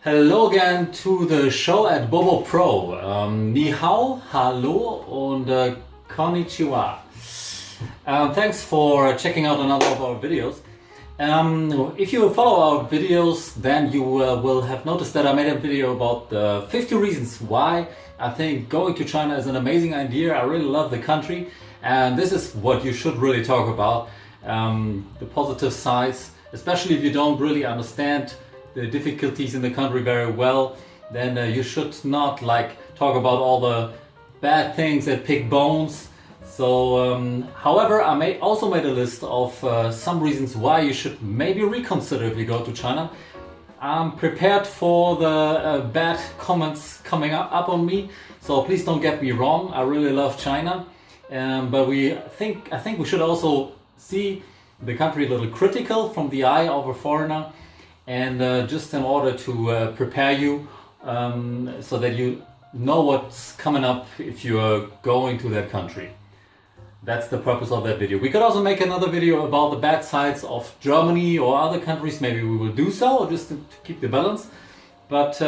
Hello again to the show at Bobo Pro. Ni hao, hallo und konnichiwa. Thanks for checking out another of our videos. If you follow our videos, then you will have noticed that I made a video about the 50 reasons why I think going to China is an amazing idea. I really love the country, and this is what you should really talk about. The positive sides, especially if you don't really understand the difficulties in the country very well, then you should not talk about all the bad things and pick bones. So, however, I also made a list of some reasons why you should maybe reconsider if you go to China. I'm prepared for the bad comments coming up on me, so please don't get me wrong. I really love China, but I think we should also see the country a little critical from the eye of a foreigner, and just in order to prepare you so that you know what's coming up if you are going to that country. That's the purpose of that video. We could also make another video about the bad sides of Germany or other countries. Maybe we will do so, just to keep the balance. But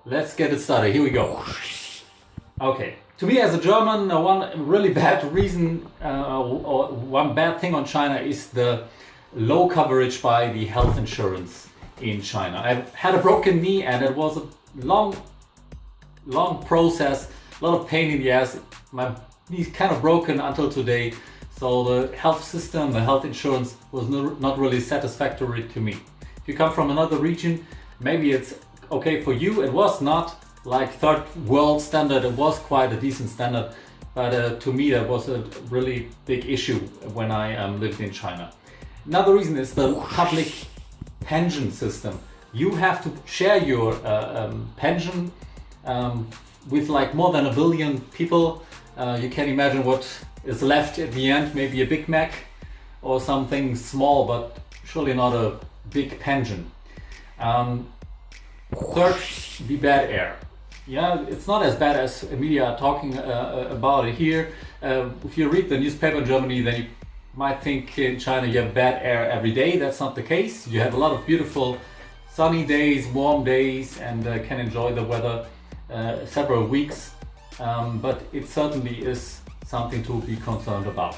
let's get it started. Here we go. Okay. To me as a German, one really bad reason or one bad thing on China is the low coverage by the health insurance in China. I had a broken knee and it was a long process, a lot of pain in the ass. My knee's kind of broken until today, so the health system, the health insurance was not really satisfactory to me. If you come from another region, maybe it's okay for you. It was not like third world standard, it was quite a decent standard, but to me that was a really big issue when I lived in China. Another reason is the public pension system. You have to share your pension with more than 1 billion people. You can imagine what is left at the end, maybe a Big Mac or something small, but surely not a big pension. Third, the bad air. Yeah, it's not as bad as media are talking about it here. If you read the newspaper in Germany, then you might think in China you have bad air every day. That's not the case. You have a lot of beautiful sunny days, warm days, and can enjoy the weather several weeks. But it certainly is something to be concerned about.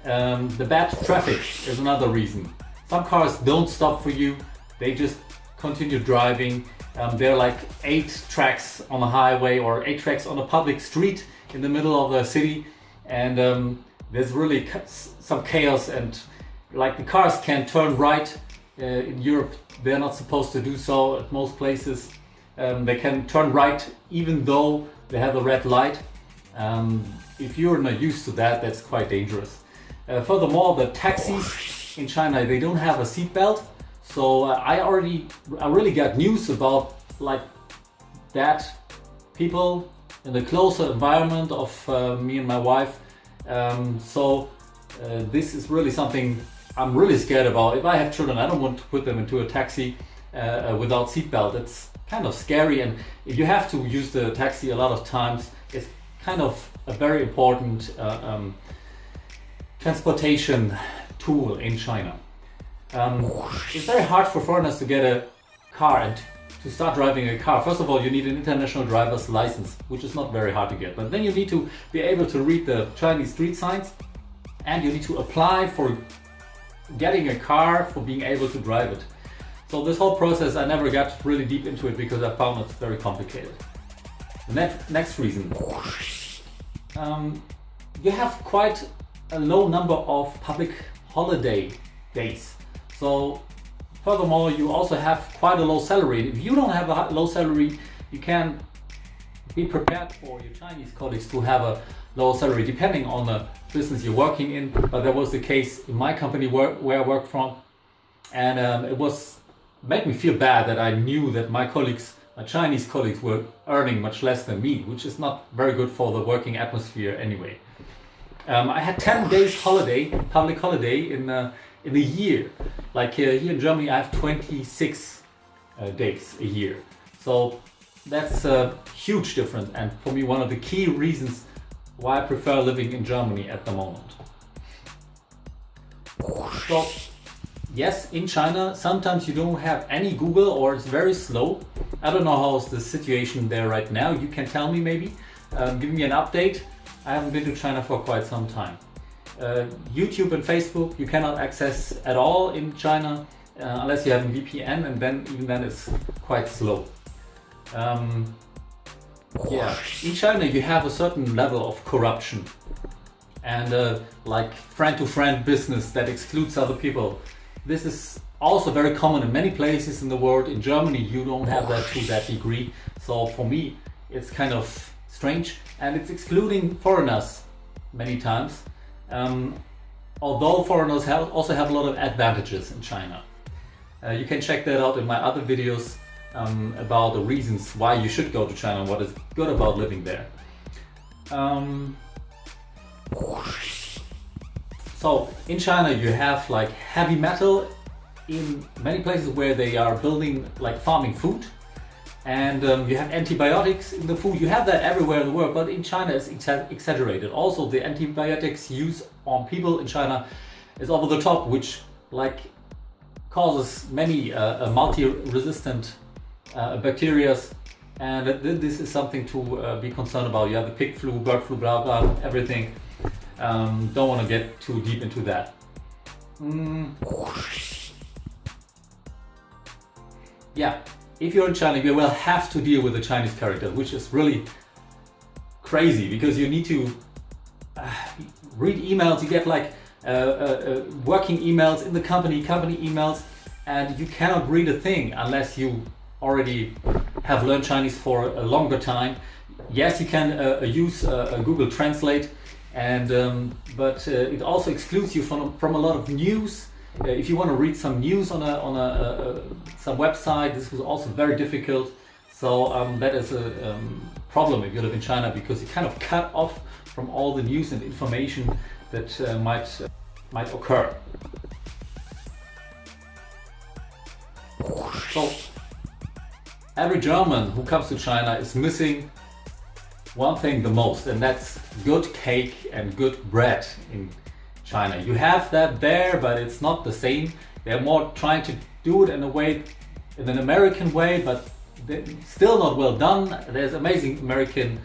The bad traffic is another reason. Some cars don't stop for you, they just continue driving. There are 8 tracks on a highway or 8 tracks on a public street in the middle of the city, and there's really some chaos, and the cars can turn right. In Europe they're not supposed to do so at most places. They can turn right even though they have a red light. If you're not used to that, that's quite dangerous. Furthermore, the taxis in China, they don't have a seat belt. So I really got news about that people in the closer environment of me and my wife. So this is really something I'm really scared about. If I have children, I don't want to put them into a taxi without seatbelt. It's kind of scary, and if you have to use the taxi a lot of times, it's kind of a very important transportation tool in China. It's very hard for foreigners to get a car and to start driving a car. First of all, you need an international driver's license, which is not very hard to get, but then you need to be able to read the Chinese street signs, and you need to apply for getting a car for being able to drive it. So this whole process, I never got really deep into it because I found it very complicated. The next reason, you have quite a low number of public holiday days. So furthermore, you also have quite a low salary. If you don't have a low salary, you can be prepared for your Chinese colleagues to have a low salary depending on the business you're working in. But that was the case in my company where I worked from, and it made me feel bad that I knew that my Chinese colleagues were earning much less than me, which is not very good for the working atmosphere anyway. I had 10 days public holiday in a year. Here in Germany, I have 26 days a year. So that's a huge difference, and for me one of the key reasons why I prefer living in Germany at the moment. So yes, in China, sometimes you don't have any Google or it's very slow. I don't know how's the situation there right now. You can tell me maybe, give me an update. I haven't been to China for quite some time. YouTube and Facebook you cannot access at all in China unless you have a VPN, and then even then it's quite slow. Yeah, in China you have a certain level of corruption and like friend-to-friend business that excludes other people. This is also very common in many places in the world. In Germany you don't have that to that degree, so for me it's kind of strange, and it's excluding foreigners many times. Although foreigners also have a lot of advantages in China. You can check that out in my other videos about the reasons why you should go to China and what is good about living there. So in China you have like heavy metal in many places where they are building like farming food, and you have antibiotics in the food. You have that everywhere in the world, but in China it's exaggerated. Also the antibiotics used on people in China is over the top, which like causes many multi-resistant bacteria, and this is something to be concerned about. You have the pig flu, bird flu, blah blah, everything. Don't want to get too deep into that. Yeah, if you're in China, you will have to deal with the Chinese character, which is really crazy because you need to read emails. You get like working emails in the company emails, and you cannot read a thing unless you already have learned Chinese for a longer time. Yes, you can use Google Translate, and but it also excludes you from a lot of news. If you want to read some news on some website, this was also very difficult. So that is a problem if you live in China, because you kind of cut off from all the news and information that might occur. So every German who comes to China is missing one thing the most, and that's good cake and good bread in China. You have that there, but it's not the same. They're more trying to do it in an American way, but still not well done. There's amazing American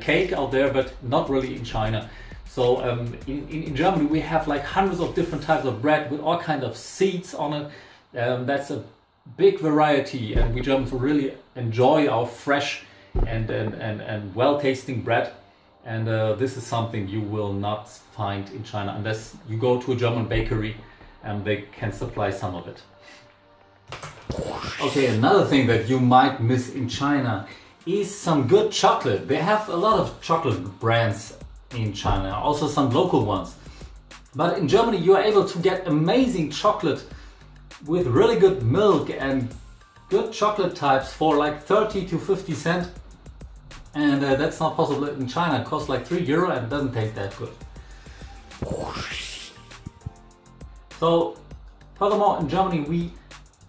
cake out there, but not really in China. So in Germany we have like hundreds of different types of bread with all kinds of seeds on it. That's a big variety, and we Germans really enjoy our fresh and well-tasting bread. And this is something you will not find in China unless you go to a German bakery and they can supply some of it. Okay, another thing that you might miss in China is some good chocolate. They have a lot of chocolate brands in China, also some local ones. But in Germany you are able to get amazing chocolate with really good milk and good chocolate types for like 30 to 50 cents. And that's not possible in China. It costs like €3 and it doesn't taste that good. So furthermore, in Germany we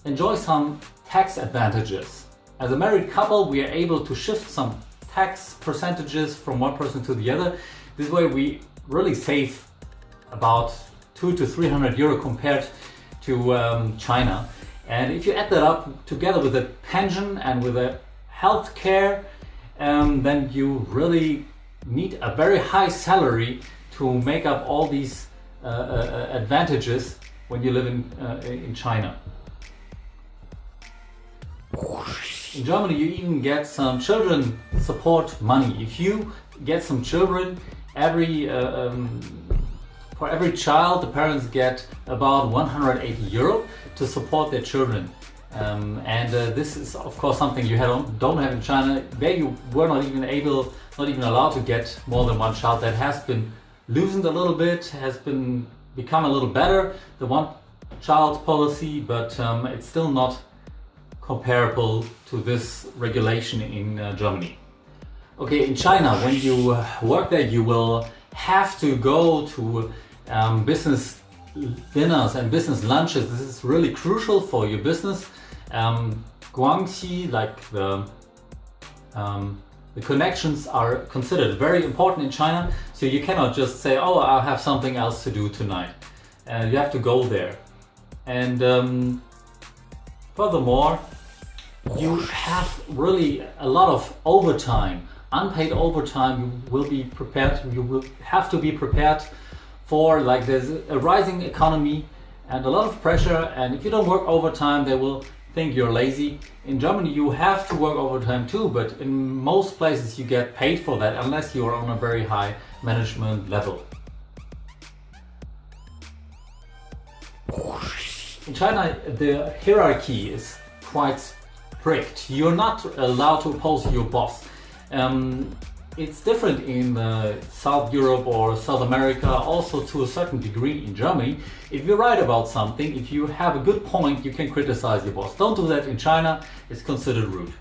enjoy some tax advantages. As a married couple we are able to shift some tax percentages from one person to the other. This way we really save about €200 to €300 compared to China. And if you add that up together with a pension and with a health care, then you really need a very high salary to make up all these advantages when you live in China. In Germany you even get some children support money. If you get some children, for every child the parents get about €180 to support their children. This is of course something you don't have in China. There you were not even allowed to get more than one child. That has been loosened a little bit, has become a little better, the one child policy, but it's still not comparable to this regulation in Germany. Okay, in China, when you work there, you will have to go to business dinners and business lunches. This is really crucial for your business. Guangxi, like the connections are considered very important in China, so you cannot just say, oh, I'll have something else to do tonight. You have to go there. And furthermore, you have really a lot of overtime, unpaid overtime. You will be prepared, you will have to be prepared for, like, there's a rising economy and a lot of pressure, and if you don't work overtime they will think you're lazy. In Germany you have to work overtime too, but in most places you get paid for that unless you're on a very high management level. In China the hierarchy is quite strict. You're not allowed to oppose your boss. It's different in South Europe or South America, also to a certain degree in Germany. If you write about something, if you have a good point, you can criticize your boss. Don't do that in China, it's considered rude.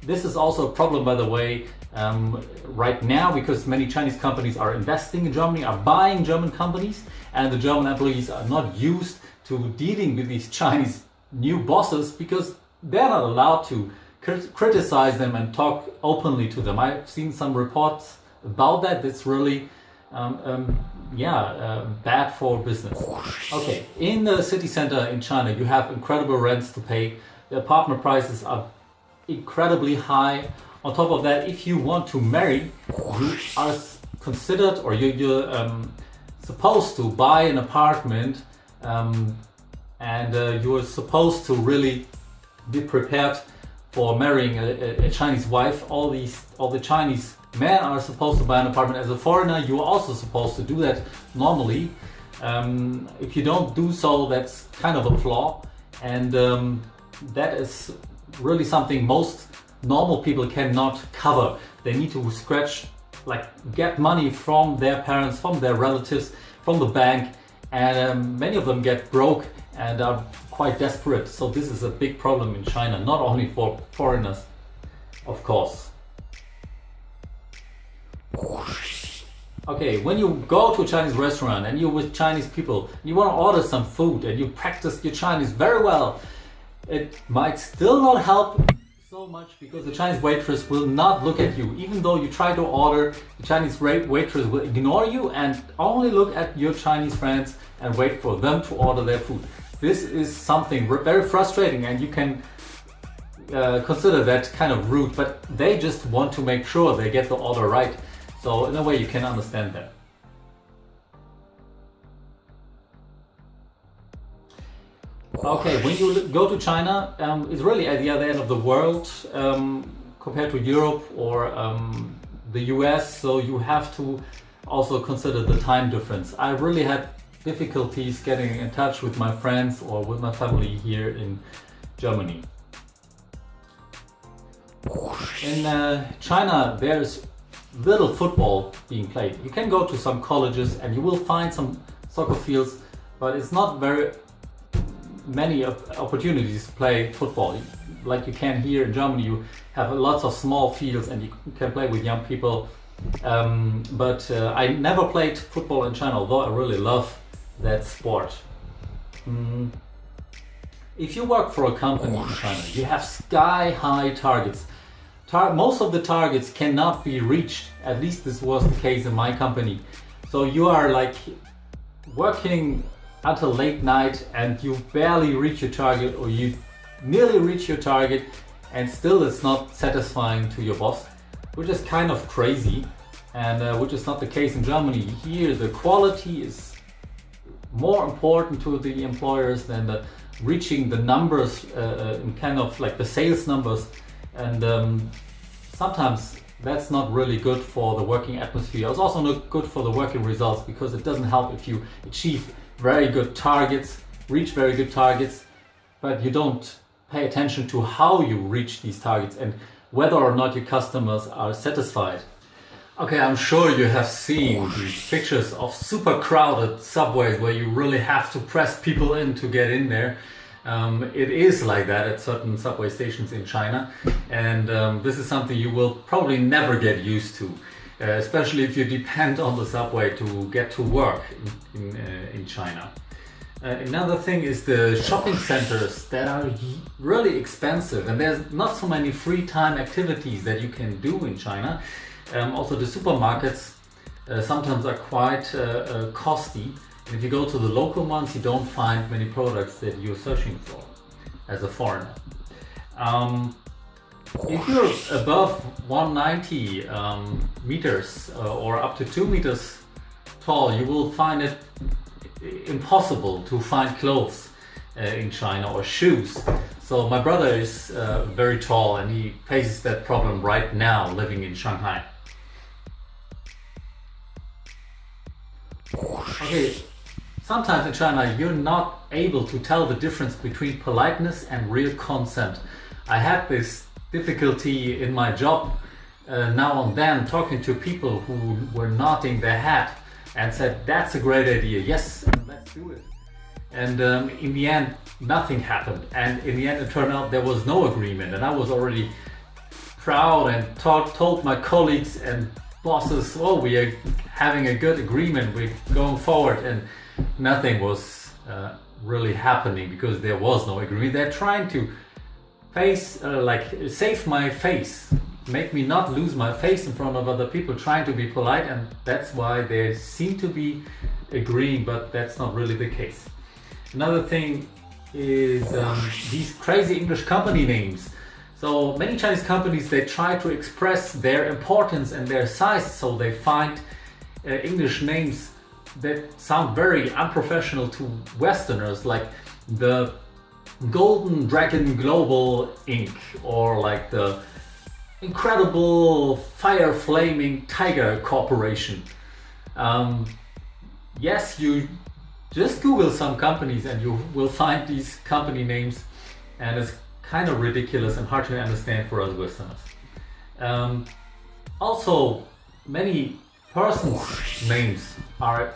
This is also a problem, by the way, right now, because many Chinese companies are investing in Germany, are buying German companies, and the German employees are not used to dealing with these Chinese new bosses because they're not allowed to criticize them and talk openly to them. I've seen some reports about that. That's really bad for business. Okay, in the city center in China you have incredible rents to pay. The apartment prices are incredibly high. On top of that, if you want to marry, you are considered, or you're supposed to buy an apartment, and you're supposed to really be prepared for marrying a Chinese wife. All the Chinese men are supposed to buy an apartment. As a foreigner, you are also supposed to do that normally. If you don't do so, that's kind of a flaw, and that is really something most normal people cannot cover. They need to get money from their parents, from their relatives, from the bank, and many of them get broke and are quite desperate. So this is a big problem in China, not only for foreigners, of course. Okay, when you go to a Chinese restaurant and you're with Chinese people, you want to order some food and you practice your Chinese very well, it might still not help so much because the Chinese waitress will not look at you. Even though you try to order, the Chinese waitress will ignore you and only look at your Chinese friends and wait for them to order their food. This is something very frustrating, and you can consider that kind of rude, but they just want to make sure they get the order right. So in a way you can understand that. Okay, when you go to China, it's really at the other end of the world compared to Europe or the US, so you have to also consider the time difference. I really had difficulties getting in touch with my friends or with my family here in Germany. In China, there's little football being played. You can go to some colleges and you will find some soccer fields, but it's not very many opportunities to play football. Like you can here in Germany, you have lots of small fields and you can play with young people. But I never played football in China, although I really love that sport. If you work for a company in China, you have sky-high targets. Most of the targets cannot be reached. At least this was the case in my company. So you are like working until late night and you barely reach your target, or you nearly reach your target, and still it's not satisfying to your boss, which is kind of crazy, and which is not the case in Germany. Here the quality is more important to the employers than reaching the numbers, in kind of like the sales numbers, and sometimes that's not really good for the working atmosphere. It's also not good for the working results, because it doesn't help if you achieve very good targets, reach very good targets, but you don't pay attention to how you reach these targets and whether or not your customers are satisfied. Okay, I'm sure you have seen these pictures of super crowded subways where you really have to press people in to get in there. It is like that at certain subway stations in China, and this is something you will probably never get used to, especially if you depend on the subway to get to work in China. Another thing is the shopping centers that are really expensive, and there's not so many free time activities that you can do in China. Also the supermarkets sometimes are quite costly. If you go to the local ones, you don't find many products that you're searching for as a foreigner. If you're above 190 meters or up to 2 meters tall, you will find it impossible to find clothes in China or shoes. So my brother is very tall and he faces that problem right now living in Shanghai. Okay, sometimes in China you're not able to tell the difference between politeness and real consent. I had this difficulty in my job now and then, talking to people who were nodding their head and said, "That's a great idea, yes, let's do it." And in the end, nothing happened. And in the end, it turned out there was no agreement. And I was already proud and told my colleagues and bosses, "Oh, we are having a good agreement, we're going forward." And nothing was really happening because there was no agreement. They're trying to save my face, make me not lose my face in front of other people, trying to be polite, and that's why they seem to be agreeing, but that's not really the case. Another thing is these crazy English company names. So many Chinese companies, they try to express their importance and their size, so they find English names that sound very unprofessional to Westerners, like the Golden Dragon Global Inc. or like the Incredible Fire Flaming Tiger Corporation. Yes, you just Google some companies and you will find these company names, and it's kind of ridiculous and hard to understand for us Westerners. Also, many persons' names are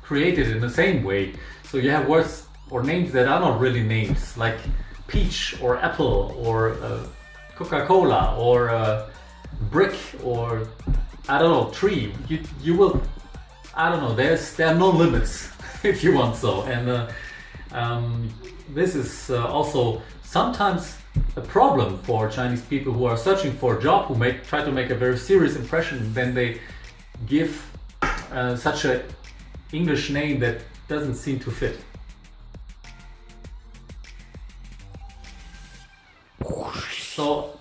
created in the same way. So you have words or names that are not really names, like peach or apple or Coca-Cola or brick or I don't know, tree. You will, I don't know, there are no limits if you want so. And this is also sometimes a problem for Chinese people who are searching for a job, who try to make a very serious impression, then they give such a English name that doesn't seem to fit. So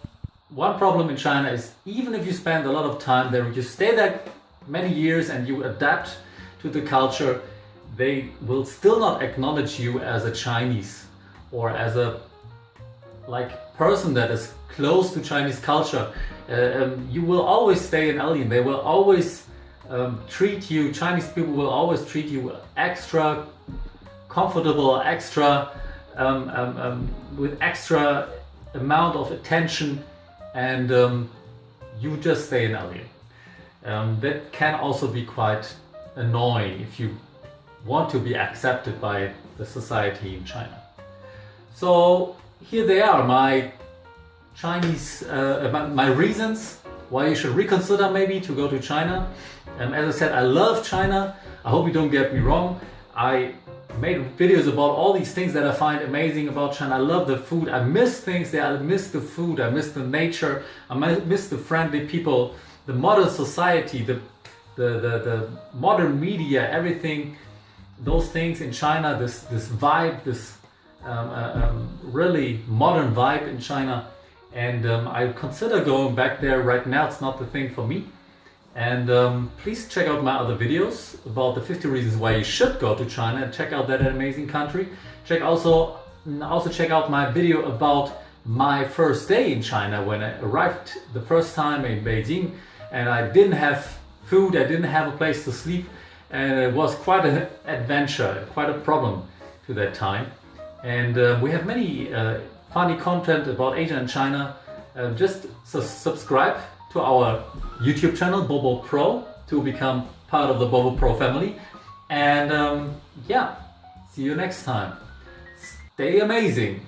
one problem in China is, even if you spend a lot of time there, you stay there many years and you adapt to the culture, they will still not acknowledge you as a Chinese or as a person that is close to Chinese culture. You will always stay an alien. They will always treat you, Chinese people will always treat you extra comfortable, extra with extra amount of attention, and you just stay an alien. That can also be quite annoying if you want to be accepted by the society in China. So here they are, my Chinese, my reasons why you should reconsider maybe to go to China. As I said, I love China. I hope you don't get me wrong. I made videos about all these things that I find amazing about China. I love the food. I miss things there. I miss the food. I miss the nature. I miss the friendly people, the modern society, the modern media, everything. Those things in China, this vibe, this really modern vibe in China. And I consider going back there. Right now it's not the thing for me. And please check out my other videos about the 50 reasons why you should go to China and check out that amazing country. Also check out my video about my first day in China when I arrived the first time in Beijing, and I didn't have food, I didn't have a place to sleep, and it was quite an adventure, quite a problem to that time. And we have many funny content about Asia and China. Just subscribe to our YouTube channel, Bobo Pro, to become part of the Bobo Pro family. And yeah, see you next time. Stay amazing.